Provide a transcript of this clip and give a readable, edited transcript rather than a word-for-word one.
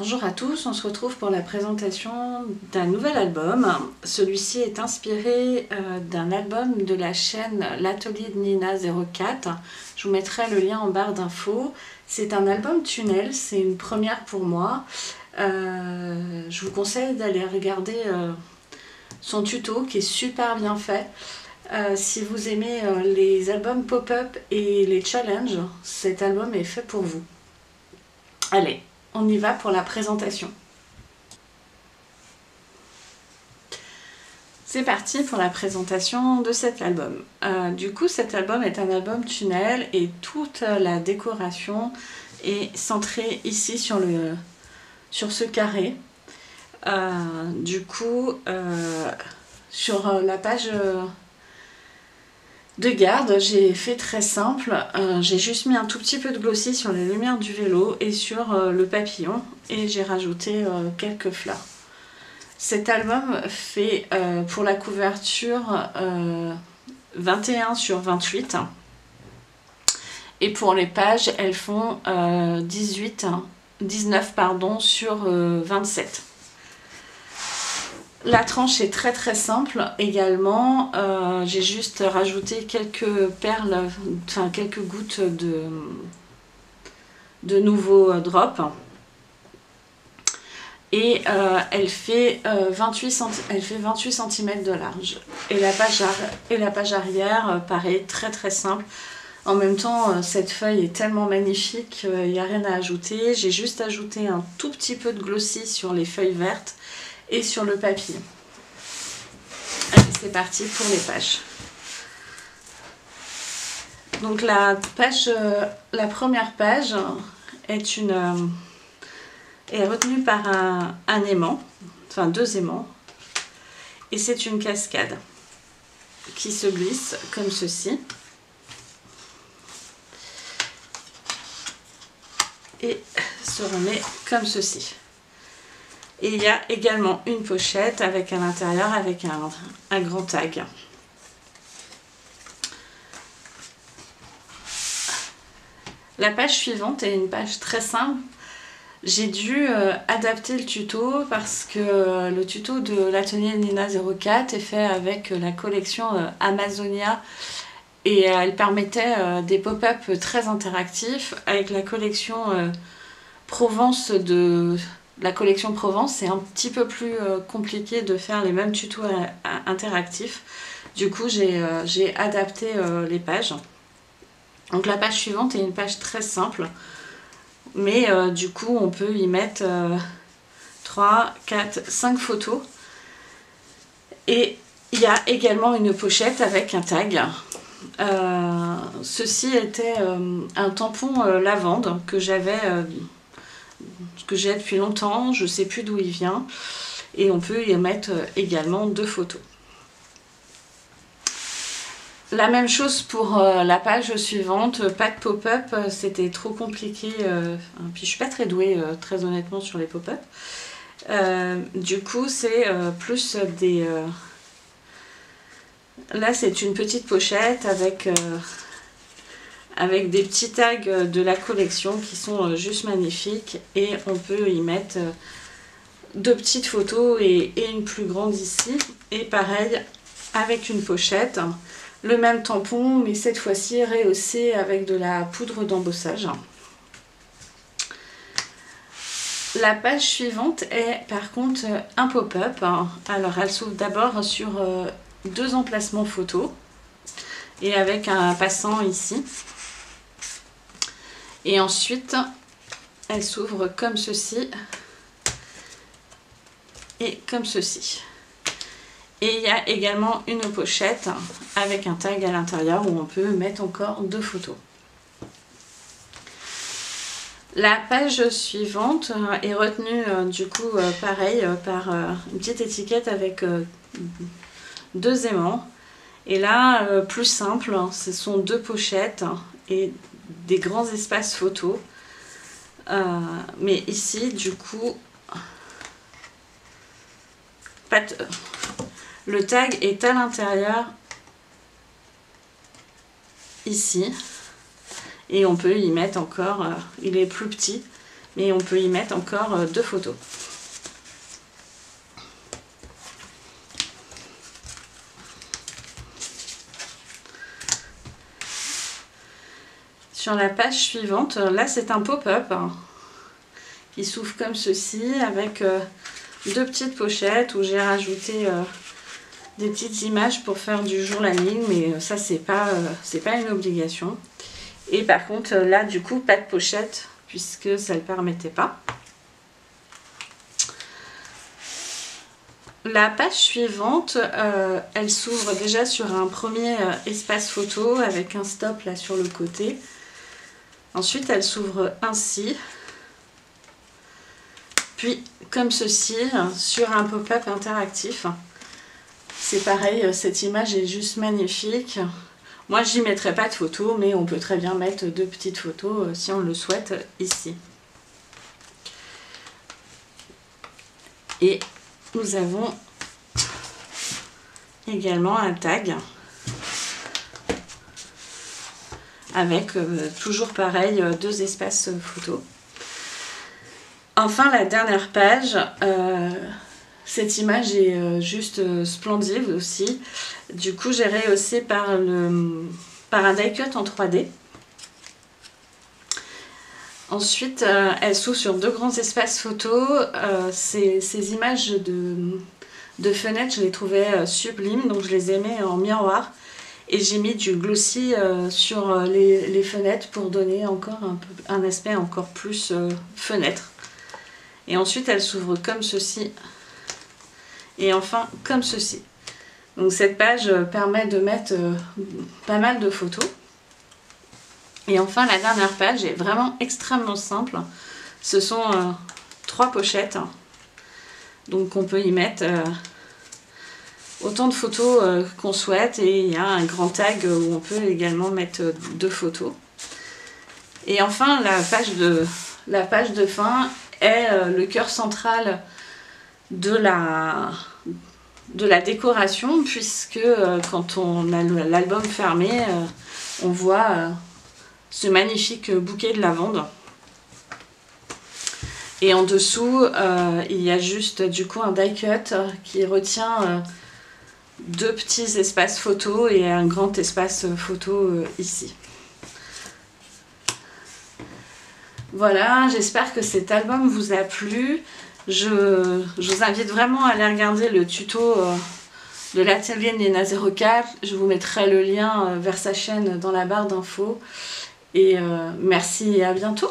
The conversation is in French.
Bonjour à tous, on se retrouve pour la présentation d'un nouvel album. Celui-ci est inspiré d'un album de la chaîne L'Atelier de Nina 04. Je vous mettrai le lien en barre d'infos. C'est un album tunnel, c'est une première pour moi. Je vous conseille d'aller regarder son tuto qui est super bien fait. Si vous aimez les albums pop-up et les challenges, cet album est fait pour vous. Allez, on y va pour la présentation. C'est parti pour la présentation de cet album. Du coup, cet album est un album tunnel et toute la décoration est centrée ici sur ce carré. Sur la page de garde, j'ai fait très simple, j'ai juste mis un tout petit peu de glossy sur les lumières du vélo et sur le papillon et j'ai rajouté quelques fleurs. Cet album fait pour la couverture 21 sur 28 et pour les pages elles font 19 sur 27. La tranche est très très simple également, j'ai juste rajouté quelques perles, enfin quelques gouttes de nouveaux drops. Et elle fait 28 cm de large. Et la page arrière, pareil, très très simple. En même temps, cette feuille est tellement magnifique, il n'y a rien à ajouter. J'ai juste ajouté un tout petit peu de glossy sur les feuilles vertes et sur le papier. Allez, c'est parti pour les pages. Donc la première page est retenue par un aimant, enfin deux aimants, et c'est une cascade qui se glisse comme ceci. Et se remet comme ceci. Et il y a également une pochette avec à l'intérieur avec un grand tag. La page suivante est une page très simple. J'ai dû adapter le tuto parce que le tuto de l'atelier Nina 04 est fait avec la collection Amazonia et elle permettait des pop-up très interactifs. Avec la collection Provence c'est un petit peu plus compliqué de faire les mêmes tutos interactifs. Du coup, j'ai adapté les pages. Donc la page suivante est une page très simple, mais du coup, on peut y mettre 3, 4, 5 photos. Et il y a également une pochette avec un tag. Ceci était un tampon lavande que j'ai depuis longtemps, je ne sais plus d'où il vient, et on peut y mettre également 2 photos. La même chose pour la page suivante, pas de pop-up, c'était trop compliqué, puis je suis pas très douée très honnêtement sur les pop-up. Du coup c'est plus des... Là c'est une petite pochette avec des petits tags de la collection qui sont juste magnifiques et on peut y mettre 2 petites photos et une plus grande ici. Et pareil avec une pochette, le même tampon mais cette fois-ci rehaussé avec de la poudre d'embossage. La page suivante est par contre un pop-up. Alors elle s'ouvre d'abord sur 2 emplacements photos et avec un passant ici. Et ensuite, elle s'ouvre comme ceci et comme ceci. Et il y a également une pochette avec un tag à l'intérieur où on peut mettre encore 2 photos. La page suivante est retenue du coup pareil par une petite étiquette avec 2 aimants. Et là, plus simple, ce sont 2 pochettes et des grands espaces photos. Mais ici, du coup, le tag est à l'intérieur, ici. Et on peut y mettre encore, il est plus petit, mais on peut y mettre encore 2 photos. Sur la page suivante, là c'est un pop-up qui s'ouvre comme ceci avec 2 petites pochettes où j'ai rajouté des petites images pour faire du journaling, mais ça c'est pas une obligation. Et par contre là du coup pas de pochette puisque ça ne le permettait pas. La page suivante, elle s'ouvre déjà sur un premier espace photo avec un stop là sur le côté. Ensuite elle s'ouvre ainsi, puis comme ceci sur un pop-up interactif. C'est pareil, cette image est juste magnifique. Moi j'y mettrai pas de photos, mais on peut très bien mettre 2 petites photos si on le souhaite ici. Et nous avons également un tag avec toujours pareil 2 espaces photos. Enfin la dernière page, cette image est juste splendide aussi. Du coup j'ai rehaussé par un die cut en 3D. Ensuite elle s'ouvre sur 2 grands espaces photos. Ces images de fenêtres, je les trouvais sublimes, donc je les ai mis en miroir. Et j'ai mis du glossy sur les fenêtres pour donner encore un aspect encore plus fenêtre. Et ensuite elle s'ouvre comme ceci. Et enfin comme ceci. Donc cette page permet de mettre pas mal de photos. Et enfin la dernière page est vraiment extrêmement simple. Ce sont 3 pochettes. Donc on peut y mettre autant de photos qu'on souhaite. Et il y a un grand tag où on peut également mettre 2 photos. Et enfin la page de fin est le cœur central de la décoration, puisque quand on a l'album fermé, on voit ce magnifique bouquet de lavande. Et en dessous, il y a juste du coup un die cut qui retient 2 petits espaces photo et un grand espace photo ici. Voilà, j'espère que cet album vous a plu. Je vous invite vraiment à aller regarder le tuto de l'atelier Nina 04. Je vous mettrai le lien vers sa chaîne dans la barre d'infos. Et merci et à bientôt.